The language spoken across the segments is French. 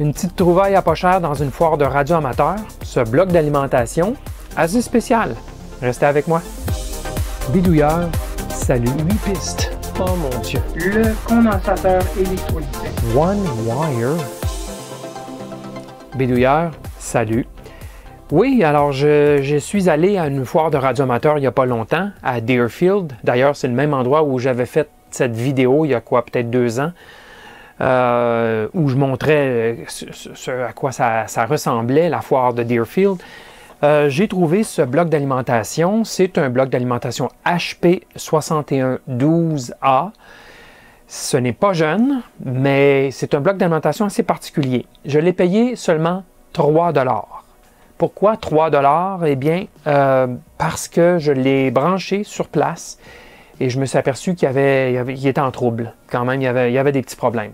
Une petite trouvaille à pas cher dans une foire de radio amateur, ce bloc d'alimentation assez spécial. Restez avec moi. Bidouilleur, salut 8 pistes. Oh mon Dieu. Le condensateur électrolysé. One wire. Bidouilleur, salut. Oui, alors je suis allé à une foire de radio amateur il n'y a pas longtemps, à Deerfield. D'ailleurs, c'est le même endroit où j'avais fait cette vidéo il y a quoi, peut-être 2 ans. Où je montrais à quoi ça ressemblait, la foire de Deerfield. J'ai trouvé ce bloc d'alimentation. C'est un bloc d'alimentation HP 6112A. Ce n'est pas jeune, mais c'est un bloc d'alimentation assez particulier. Je l'ai payé seulement 3 $. Pourquoi 3 $? Eh bien, parce que je l'ai branché sur place. Et je me suis aperçu qu'il était en trouble. Quand même, il y avait des petits problèmes.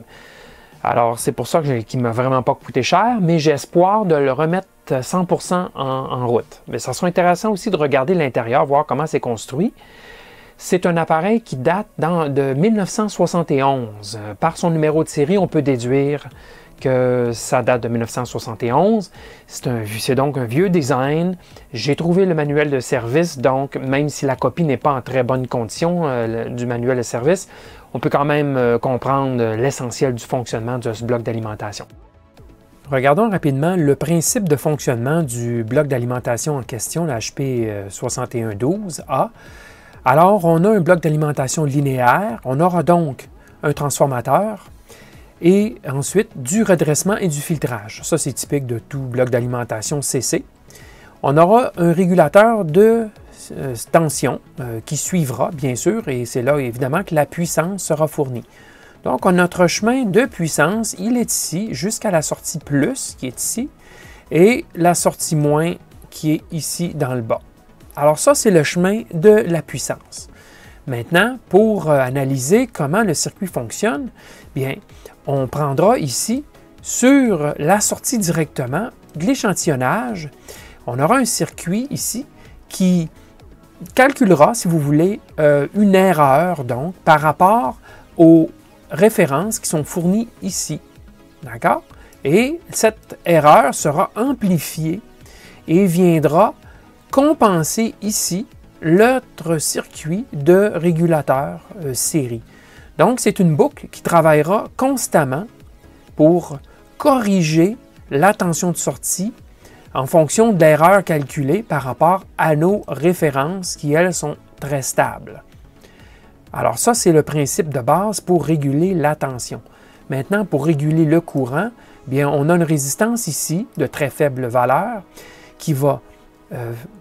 Alors, c'est pour ça qu'il ne m'a vraiment pas coûté cher, mais j'ai espoir de le remettre 100% en route. Mais ça sera intéressant aussi de regarder l'intérieur, voir comment c'est construit. C'est un appareil qui date de 1971. Par son numéro de série, on peut déduire que ça date de 1971. C'est donc un vieux design. J'ai trouvé le manuel de service, donc même si la copie n'est pas en très bonne condition du manuel de service, on peut quand même comprendre l'essentiel du fonctionnement de ce bloc d'alimentation. Regardons rapidement le principe de fonctionnement du bloc d'alimentation en question, le HP 6112A. Alors, on a un bloc d'alimentation linéaire, on aura donc un transformateur, et ensuite du redressement et du filtrage. Ça, c'est typique de tout bloc d'alimentation CC. On aura un régulateur de tension qui suivra, bien sûr, et c'est là, évidemment, que la puissance sera fournie. Donc, notre chemin de puissance, il est ici, jusqu'à la sortie plus, qui est ici, et la sortie moins, qui est ici, dans le bas. Alors ça, c'est le chemin de la puissance. Maintenant, pour analyser comment le circuit fonctionne, bien, on prendra ici, sur la sortie directement, de l'échantillonnage. On aura un circuit ici qui calculera, si vous voulez, une erreur, donc, par rapport aux références qui sont fournies ici. D'accord? Et cette erreur sera amplifiée et viendra compenser ici l'autre circuit de régulateur série. Donc, c'est une boucle qui travaillera constamment pour corriger la tension de sortie en fonction de l'erreur calculée par rapport à nos références qui, elles, sont très stables. Alors ça, c'est le principe de base pour réguler la tension. Maintenant, pour réguler le courant, bien, on a une résistance ici de très faible valeur qui va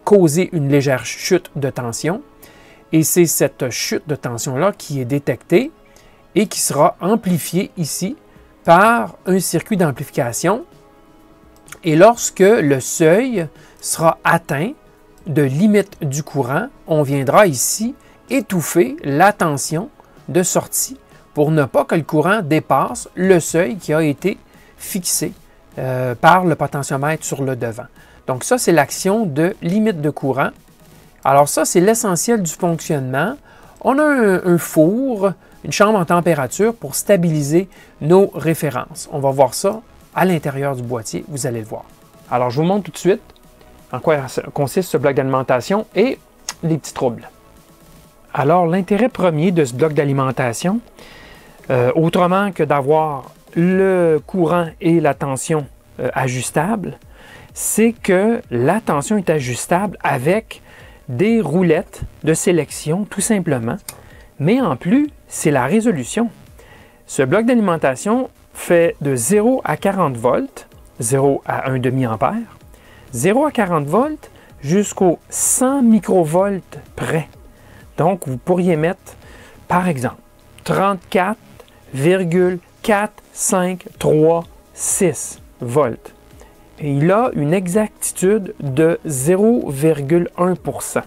causer une légère chute de tension. Et c'est cette chute de tension-là qui est détectée et qui sera amplifiée ici par un circuit d'amplification. Et lorsque le seuil sera atteint de limite du courant, on viendra ici étouffer la tension de sortie pour ne pas que le courant dépasse le seuil qui a été fixé par le potentiomètre sur le devant. Donc ça, c'est l'action de limite de courant. Alors ça, c'est l'essentiel du fonctionnement. On a un four, une chambre en température pour stabiliser nos références. On va voir ça à l'intérieur du boîtier, vous allez le voir. Alors, je vous montre tout de suite en quoi consiste ce bloc d'alimentation et les petits troubles. Alors, l'intérêt premier de ce bloc d'alimentation, autrement que d'avoir le courant et la tension ajustables, c'est que la tension est ajustable avec des roulettes de sélection, tout simplement. Mais en plus, c'est la résolution. Ce bloc d'alimentation fait de 0 à 40 volts, 0 à 1,5 ampère, 0 à 40 volts jusqu'aux 100 microvolts près. Donc, vous pourriez mettre, par exemple, 34,4536 volts. Et il a une exactitude de 0,1%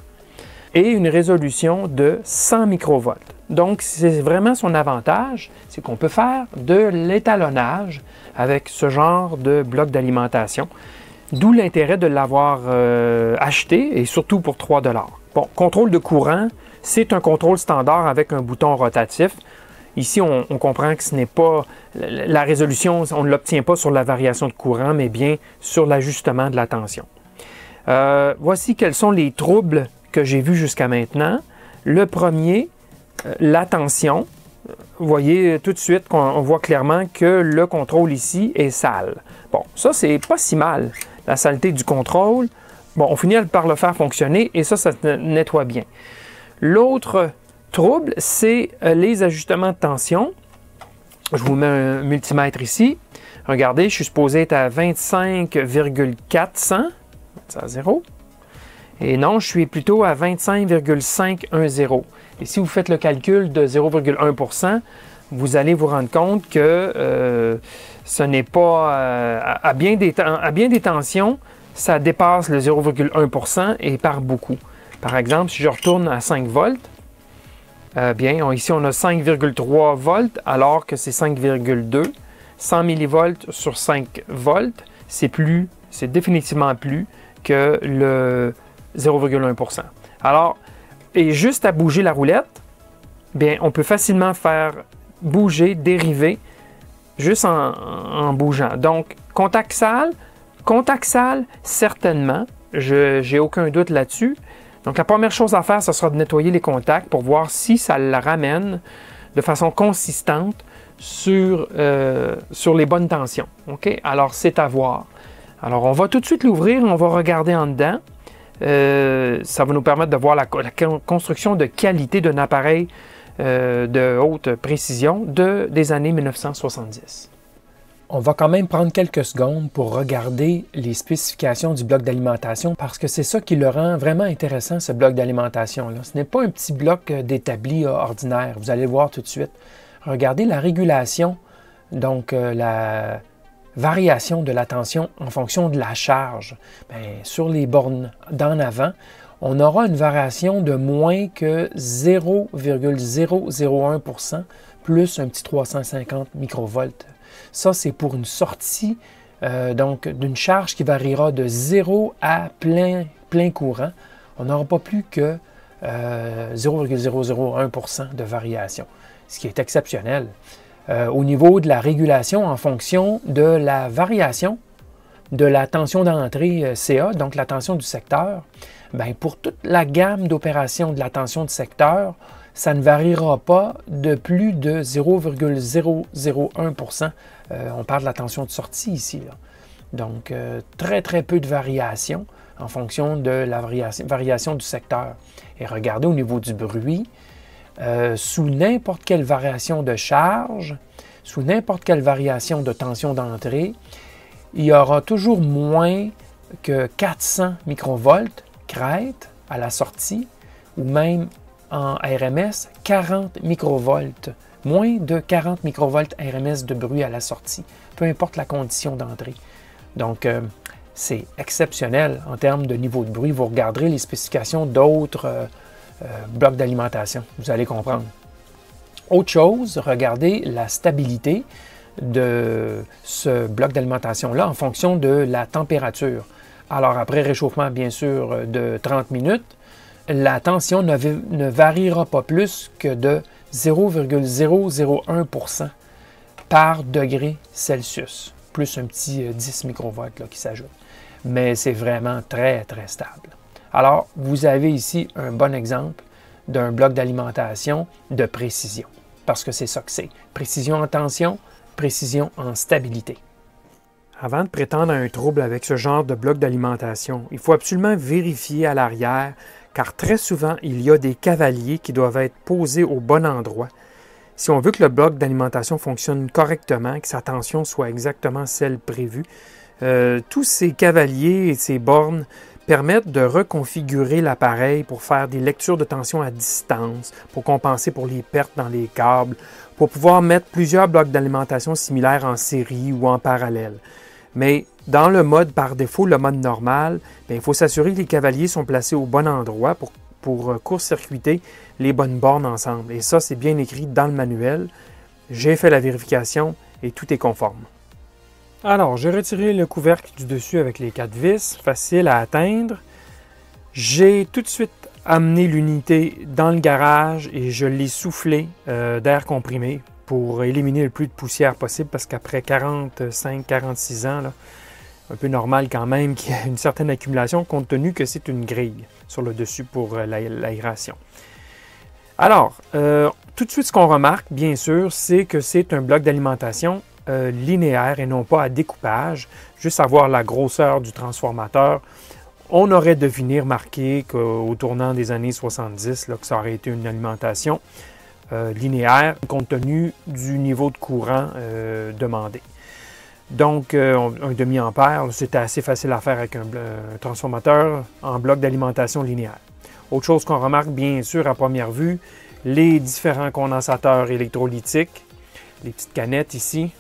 et une résolution de 100 microvolts. Donc, c'est vraiment son avantage, c'est qu'on peut faire de l'étalonnage avec ce genre de bloc d'alimentation, d'où l'intérêt de l'avoir acheté et surtout pour 3 $. Bon, contrôle de courant, c'est un contrôle standard avec un bouton rotatif. Ici, on comprend que ce n'est pas la résolution, on ne l'obtient pas sur la variation de courant, mais bien sur l'ajustement de la tension. Voici quels sont les troubles que j'ai vus jusqu'à maintenant. Le premier, la tension. Vous voyez tout de suite qu'on voit clairement que le contrôle ici est sale. Bon, ça, c'est pas si mal. La saleté du contrôle, bon, on finit par le faire fonctionner et ça se nettoie bien. L'autre trouble, c'est les ajustements de tension. Je vous mets un multimètre ici. Regardez, je suis supposé être à 25,400. C'est à 0. Et non, je suis plutôt à 25,510. Et si vous faites le calcul de 0,1 %, vous allez vous rendre compte que ce n'est pas... à bien des tensions, ça dépasse le 0,1 % et par beaucoup. Par exemple, si je retourne à 5 volts, ici on a 5,3 volts alors que c'est 5,2. 100 millivolts sur 5 volts, c'est définitivement plus que le 0,1 %. Alors, et juste à bouger la roulette, bien, on peut facilement faire bouger, dériver, juste en bougeant. Donc, contact sale, certainement. Je n'ai aucun doute là-dessus. Donc, la première chose à faire, ce sera de nettoyer les contacts pour voir si ça la ramène de façon consistante sur les bonnes tensions. OK? Alors, c'est à voir. Alors, on va tout de suite l'ouvrir, on va regarder en dedans. Ça va nous permettre de voir la construction de qualité d'un appareil de haute précision des années 1970. On va quand même prendre quelques secondes pour regarder les spécifications du bloc d'alimentation parce que c'est ça qui le rend vraiment intéressant, ce bloc d'alimentation-là. Ce n'est pas un petit bloc d'établi ordinaire, vous allez voir tout de suite. Regardez la régulation, donc la variation de la tension en fonction de la charge. Bien, sur les bornes d'en avant, on aura une variation de moins que 0,001 % plus un petit 350 microvolts. Ça, c'est pour une sortie donc d'une charge qui variera de 0 à plein courant. On n'aura pas plus que 0,001 % de variation, ce qui est exceptionnel. Au niveau de la régulation en fonction de la variation de la tension d'entrée CA, donc la tension du secteur, bien, pour toute la gamme d'opérations de la tension de secteur, ça ne variera pas de plus de 0,001 %. On parle de la tension de sortie ici, là. Donc, très peu de variation en fonction de la variation du secteur. Et regardez au niveau du bruit, sous n'importe quelle variation de charge, sous n'importe quelle variation de tension d'entrée, il y aura toujours moins que 400 microvolts crête à la sortie, ou même en RMS, 40 microvolts, moins de 40 microvolts RMS de bruit à la sortie, peu importe la condition d'entrée. Donc, c'est exceptionnel en termes de niveau de bruit. Vous regarderez les spécifications d'autres blocs d'alimentation, vous allez comprendre. Autre chose, regardez la stabilité de ce bloc d'alimentation-là en fonction de la température. Alors, après réchauffement, bien sûr, de 30 minutes, la tension ne variera pas plus que de 0,001 % par degré Celsius, plus un petit 10 microvolts là, qui s'ajoute. Mais c'est vraiment très stable. Alors, vous avez ici un bon exemple d'un bloc d'alimentation de précision, parce que c'est ça que c'est. Précision en tension, précision en stabilité. Avant de prétendre à un trouble avec ce genre de bloc d'alimentation, il faut absolument vérifier à l'arrière, car très souvent, il y a des cavaliers qui doivent être posés au bon endroit. Si on veut que le bloc d'alimentation fonctionne correctement, que sa tension soit exactement celle prévue, tous ces cavaliers et ces bornes permettent de reconfigurer l'appareil pour faire des lectures de tension à distance, pour compenser pour les pertes dans les câbles, pour pouvoir mettre plusieurs blocs d'alimentation similaires en série ou en parallèle. Mais dans le mode par défaut, le mode normal, bien, il faut s'assurer que les cavaliers sont placés au bon endroit pour court-circuiter les bonnes bornes ensemble. Et ça, c'est bien écrit dans le manuel. J'ai fait la vérification et tout est conforme. Alors, j'ai retiré le couvercle du dessus avec les 4 vis, facile à atteindre. J'ai tout de suite amené l'unité dans le garage et je l'ai soufflé d'air comprimé pour éliminer le plus de poussière possible parce qu'après 45-46 ans, là, un peu normal quand même qu'il y ait une certaine accumulation compte tenu que c'est une grille sur le dessus pour l'aération. Alors, tout de suite ce qu'on remarque, bien sûr, c'est que c'est un bloc d'alimentation linéaire et non pas à découpage. Juste à voir la grosseur du transformateur, on aurait deviné remarquer qu'au tournant des années 70, là, que ça aurait été une alimentation linéaire compte tenu du niveau de courant demandé. Donc, un demi-ampère, c'était assez facile à faire avec un transformateur en bloc d'alimentation linéaire. Autre chose qu'on remarque, bien sûr, à première vue, les différents condensateurs électrolytiques, les petites canettes ici.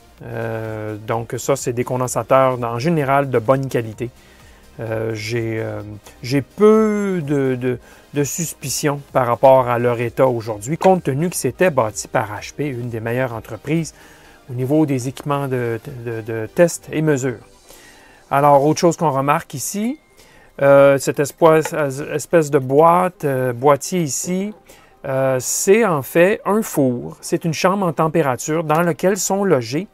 Donc, ça, c'est des condensateurs en général de bonne qualité. J'ai peu de suspicions par rapport à leur état aujourd'hui, compte tenu que c'était bâti par HP, une des meilleures entreprises au niveau des équipements de test et mesure. Alors, autre chose qu'on remarque ici, cette espèce de boîtier ici, c'est en fait un four. C'est une chambre en température dans laquelle sont logés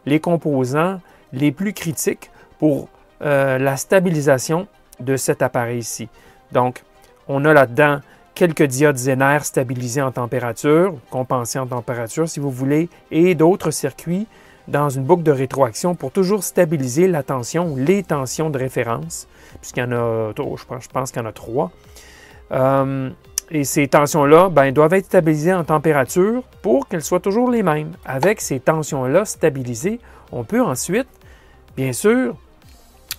les composants les plus critiques pour la stabilisation de cet appareil ici. Donc, on a là-dedans quelques diodes Zener stabilisés en température, compensés en température si vous voulez, et d'autres circuits dans une boucle de rétroaction pour toujours stabiliser la tension ou les tensions de référence, puisqu'il y en a, je pense qu'il y en a 3. Et ces tensions-là doivent être stabilisées en température pour qu'elles soient toujours les mêmes. Avec ces tensions-là stabilisées, on peut ensuite, bien sûr,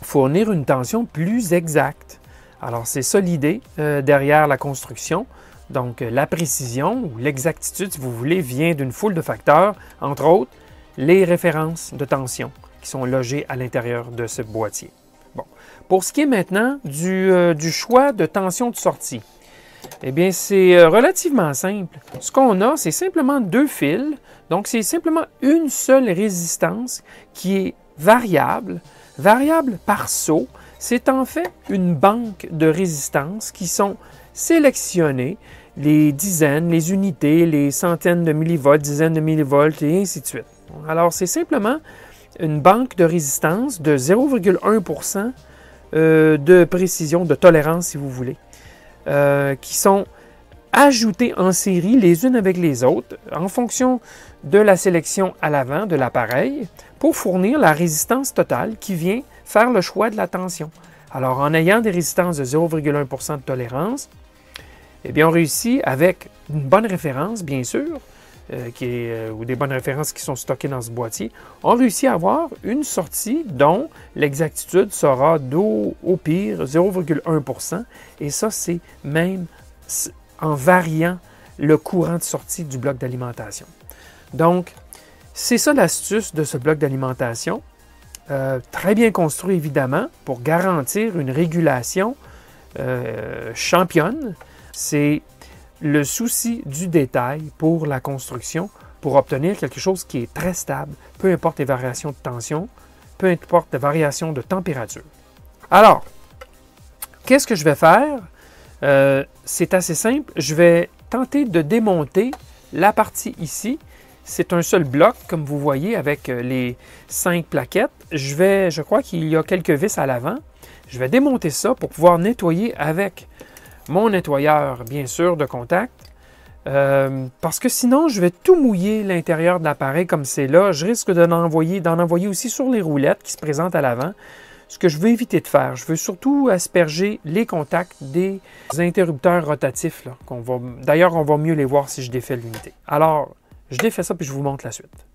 fournir une tension plus exacte. Alors, c'est ça l'idée derrière la construction. Donc, la précision ou l'exactitude, si vous voulez, vient d'une foule de facteurs, entre autres, les références de tension qui sont logées à l'intérieur de ce boîtier. Bon. Pour ce qui est maintenant du choix de tension de sortie, eh bien, c'est relativement simple. Ce qu'on a, c'est simplement 2 fils. Donc, c'est simplement une seule résistance qui est variable par saut. C'est en fait une banque de résistances qui sont sélectionnées, les dizaines, les unités, les centaines de millivolts, dizaines de millivolts et ainsi de suite. Alors, c'est simplement une banque de résistance de 0,1% de précision, de tolérance, si vous voulez, qui sont ajoutées en série les unes avec les autres en fonction de la sélection à l'avant de l'appareil pour fournir la résistance totale qui vient faire le choix de la tension. Alors, en ayant des résistances de 0,1% de tolérance, eh bien, on réussit avec une bonne référence, bien sûr, ou des bonnes références qui sont stockées dans ce boîtier, on réussit à avoir une sortie dont l'exactitude sera au pire 0,1%. Et ça, c'est même en variant le courant de sortie du bloc d'alimentation. Donc, c'est ça l'astuce de ce bloc d'alimentation. Très bien construit, évidemment, pour garantir une régulation championne. C'est le souci du détail pour la construction, pour obtenir quelque chose qui est très stable, peu importe les variations de tension, peu importe les variations de température. Alors, qu'est-ce que je vais faire? C'est assez simple. Je vais tenter de démonter la partie ici. C'est un seul bloc, comme vous voyez, avec les 5 plaquettes. Je crois qu'il y a quelques vis à l'avant. Je vais démonter ça pour pouvoir nettoyer avec mon nettoyeur, bien sûr, de contact. Parce que sinon, je vais tout mouiller l'intérieur de l'appareil comme c'est là. Je risque d'en envoyer aussi sur les roulettes qui se présentent à l'avant. Ce que je veux éviter de faire, je veux surtout asperger les contacts des interrupteurs rotatifs. D'ailleurs, on va mieux les voir si je défais l'unité. Alors, je défais ça puis je vous montre la suite.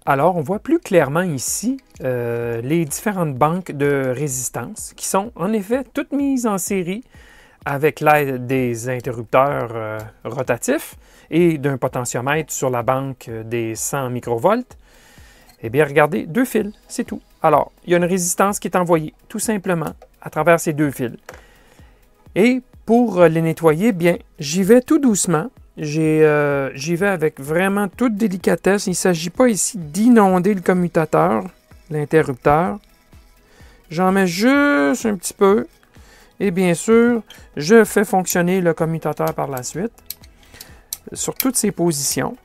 Alors, on voit plus clairement ici les différentes banques de résistance qui sont en effet toutes mises en série avec l'aide des interrupteurs rotatifs et d'un potentiomètre sur la banque des 100 microvolts. Eh bien, regardez, 2 fils, c'est tout. Alors, il y a une résistance qui est envoyée tout simplement à travers ces 2 fils. Et pour les nettoyer, bien, j'y vais tout doucement. J'y vais avec vraiment toute délicatesse. Il ne s'agit pas ici d'inonder le commutateur, l'interrupteur. J'en mets juste un petit peu. Et bien sûr, je fais fonctionner le commutateur par la suite sur toutes ses positions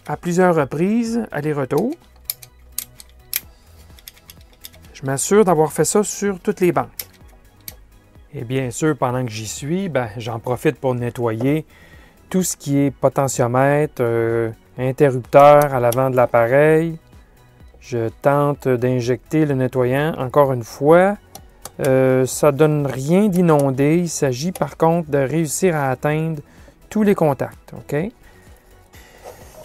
à plusieurs reprises, aller-retour. Je m'assure d'avoir fait ça sur toutes les banques. Et bien sûr, pendant que j'y suis, j'en profite pour nettoyer tout ce qui est potentiomètre, interrupteur à l'avant de l'appareil. Je tente d'injecter le nettoyant encore une fois. Ça ne donne rien d'inondé. Il s'agit par contre de réussir à atteindre tous les contacts. Okay?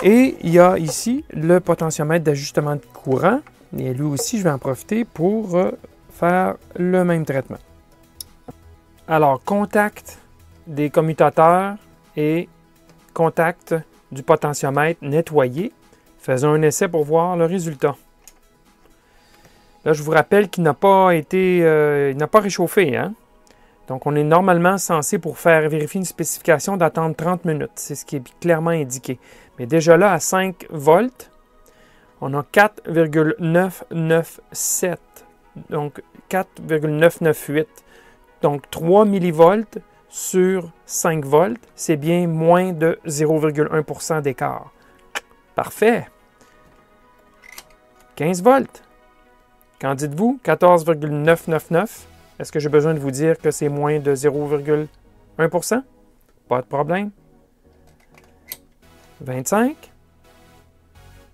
Et il y a ici le potentiomètre d'ajustement de courant. Et lui aussi, je vais en profiter pour faire le même traitement. Alors, contact des commutateurs et contact du potentiomètre nettoyé. Faisons un essai pour voir le résultat. Là, je vous rappelle qu'il n'a pas été, il n'a pas réchauffé, hein? Donc, on est normalement censé, pour faire vérifier une spécification, d'attendre 30 minutes. C'est ce qui est clairement indiqué. Mais déjà là, à 5 volts, on a 4,997. Donc, 4,998. Donc, 3 millivolts sur 5 volts, c'est bien moins de 0,1% d'écart. Parfait. 15 volts. Qu'en dites-vous? 14,999. Est-ce que j'ai besoin de vous dire que c'est moins de 0,1%? Pas de problème. 25.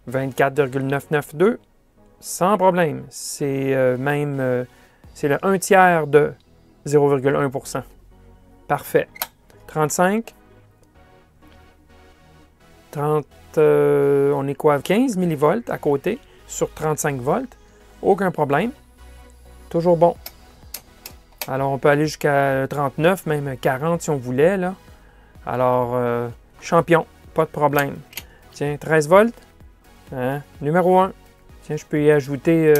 24,992. Sans problème. C'est c'est le 1 tiers de 0,1%. Parfait. 35. 30, on est quoi? 15 millivolts à côté sur 35 volts. Aucun problème. Toujours bon. Alors, on peut aller jusqu'à 39, même 40 si on voulait, là. Alors, champion, pas de problème. Tiens, 13 volts. Hein? Numéro 1. Tiens, je peux y ajouter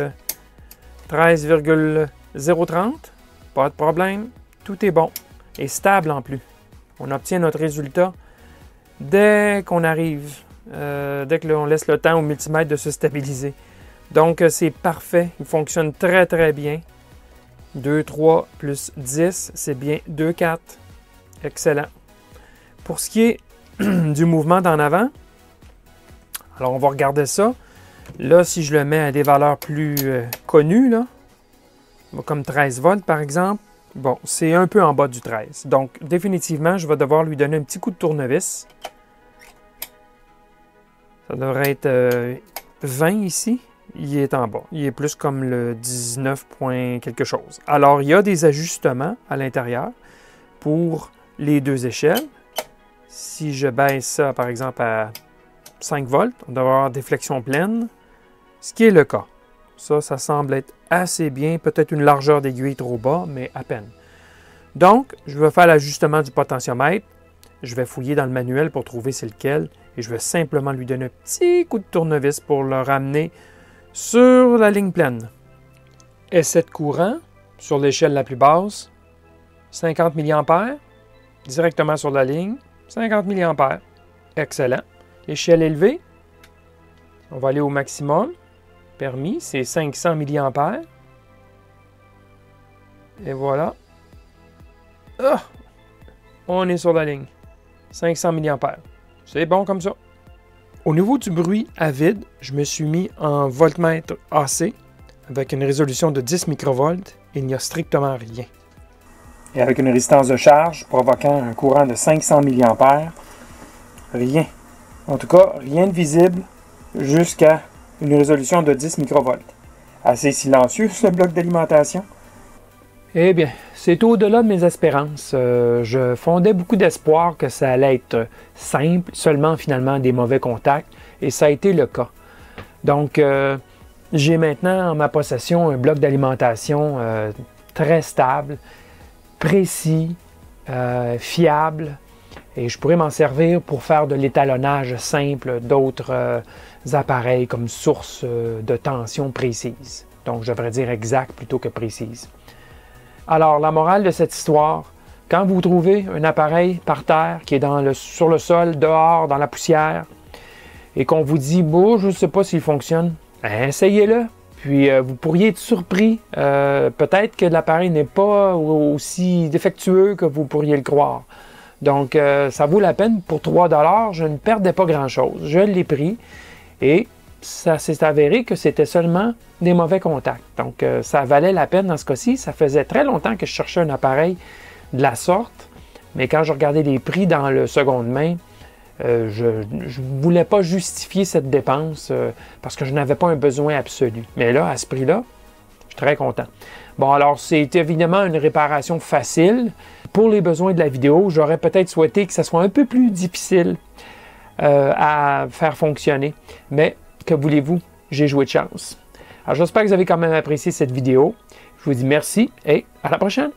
13,030. Pas de problème. Tout est bon. Et stable en plus. On obtient notre résultat dès qu'on arrive, dès qu'on laisse le temps au multimètre de se stabiliser. Donc, c'est parfait. Il fonctionne très, très bien. 2, 3 plus 10, c'est bien 2, 4. Excellent. Pour ce qui est du mouvement d'en avant, alors on va regarder ça. Là, si je le mets à des valeurs plus connues, là, comme 13 volts par exemple, bon, c'est un peu en bas du 13. Donc, définitivement, je vais devoir lui donner un petit coup de tournevis. Ça devrait être 20 ici. Il est en bas. Il est plus comme le 19 point quelque chose. Alors, il y a des ajustements à l'intérieur pour les deux échelles. Si je baisse ça, par exemple, à 5 volts, on devrait avoir déflexion pleine, ce qui est le cas. Ça semble être assez bien. Peut-être une largeur d'aiguille trop bas, mais à peine. Donc, je vais faire l'ajustement du potentiomètre. Je vais fouiller dans le manuel pour trouver c'est lequel. Et je vais simplement lui donner un petit coup de tournevis pour le ramener sur la ligne pleine. Essai de courant sur l'échelle la plus basse. 50 mA. Directement sur la ligne. 50 mA. Excellent. Échelle élevée. On va aller au maximum. Permis, c'est 500 mA. Et voilà. Ah! On est sur la ligne. 500 mA. C'est bon comme ça. Au niveau du bruit à vide, je me suis mis en voltmètre AC avec une résolution de 10 microvolts et il n'y a strictement rien. Et avec une résistance de charge provoquant un courant de 500 mA, rien. En tout cas, rien de visible jusqu'à une résolution de 10 microvolts. Assez silencieux ce bloc d'alimentation. Eh bien, c'est au-delà de mes espérances. Je fondais beaucoup d'espoir que ça allait être simple, seulement finalement des mauvais contacts, et ça a été le cas. Donc, j'ai maintenant en ma possession un bloc d'alimentation très stable, précis, fiable, et je pourrais m'en servir pour faire de l'étalonnage simple d'autres appareils comme source de tension précise. Donc, je devrais dire exact plutôt que précise. Alors, la morale de cette histoire, quand vous trouvez un appareil par terre qui est sur le sol, dehors, dans la poussière, et qu'on vous dit « Bon, je ne sais pas s'il fonctionne », essayez-le, Puis vous pourriez être surpris, peut-être que l'appareil n'est pas aussi défectueux que vous pourriez le croire. Donc ça vaut la peine. Pour 3 $, je ne perdais pas grand-chose. Je l'ai pris et ça s'est avéré que c'était seulement des mauvais contacts. Donc ça valait la peine dans ce cas-ci. Ça faisait très longtemps que je cherchais un appareil de la sorte, mais quand je regardais les prix dans le seconde main, je ne voulais pas justifier cette dépense parce que je n'avais pas un besoin absolu. Mais là, à ce prix-là, je suis très content. Bon, alors c'est évidemment une réparation facile. Pour les besoins de la vidéo, j'aurais peut-être souhaité que ça soit un peu plus difficile à faire fonctionner. Mais que voulez-vous, j'ai joué de chance. Alors j'espère que vous avez quand même apprécié cette vidéo. Je vous dis merci et à la prochaine!